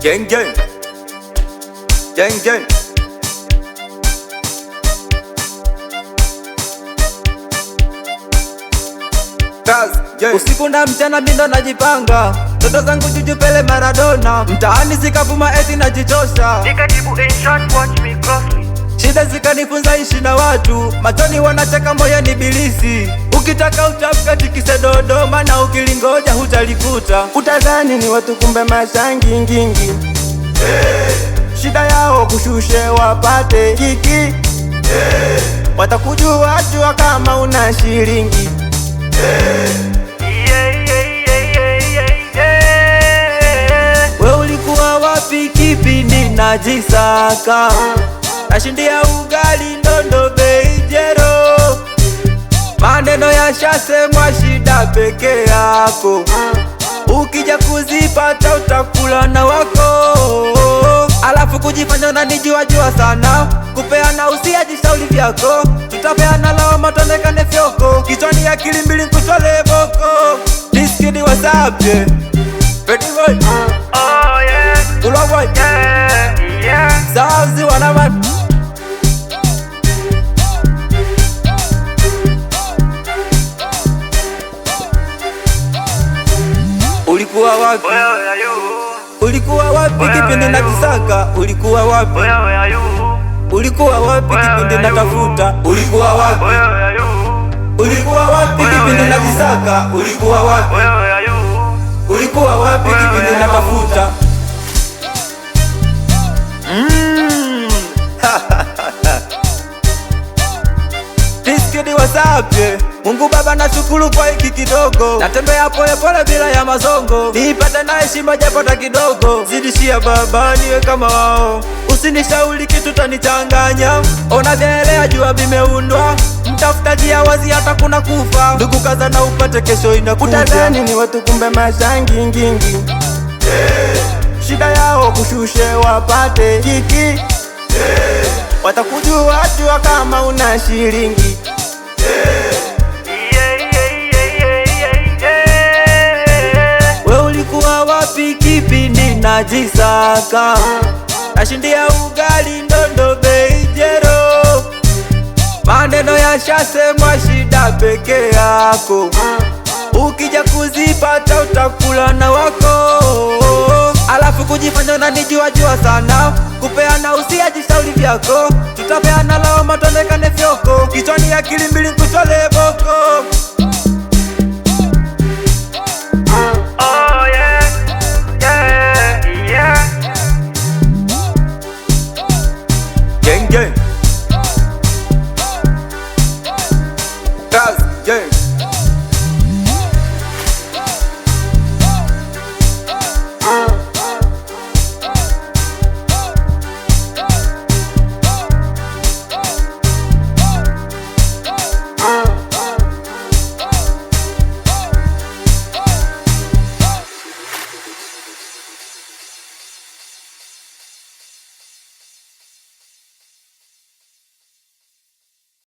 Gang gang, gang gang. Usiku na mchana mindo najipanga, toto zangu juju pele Maradona. Mtaani zikavuma eti najichosha, nikajibu in short, watch me closely. shida zikanifunza ishi na watu, machoni wanacheka moyoni bilisi. Ukitaka utafuta tikise Dodoma, na ukilingoja hutalikuta. Utadhani ni watu kumbe mashangingingi. Shida yao kushushe wapate kiki. Watakujua jua kama una shilingi. We ulikuwa wapi kipindi najisaka? Nashindia ugali Ndondo Beijero, maneno yashasemwa, shida peke yako. Ukija kuzipata utakula na wako, alafu kujifanya unanijua jua sana. Kupeana usijishauri vyako, tutapeana lawama tuonekane fyoko. Kichwani akili mbili nkutole boko. This kid was up, yeah. Pretty boy, Oh yeah, Kula boy, yeah, yeah. Sauzi wanaman. Ulikuwa wapi? Where are you? Ulikuwa wapi kipindi najisaka? Ulikuwa wapi? Where are you? Ulikuwa wapi kipindi natafuta? Ulikuwa wapi? Where are you? Ulikuwa wapi kipindi najisaka? Ulikuwa wapi? Where are you? Ulikuwa wapi kipindi natafuta? This kid was up, yeah. Mungu Baba nashukuru kwa hiki kidogo, natembea pole pole bila ya mazongo, nipate na heshima japata kidogo. Zidishia Baba niwe kama wao, usinishauri kitu tanichanganya. Ona vyaelea jua vimeundwa, mtafutaji wazi hata kuna kufa. Ndugu kaza na upate kesho inakuja. Utadhani ni watu kumbe mashangingingi. Shida yao kushushe wapate kiki. Watakujua jua kama una shilingi. We ulikuwa wapi kipindi najisaka? Nashindia ugali Ndondo Beijero, maneno yashasemwa, shida peke yako. Ukija kuzipata utakula na wako, alafu kujifanya unanijua jua sana. Kupeana usijishauri vyako, tutapeana lawama tuonekane fyoko. Kichwani akili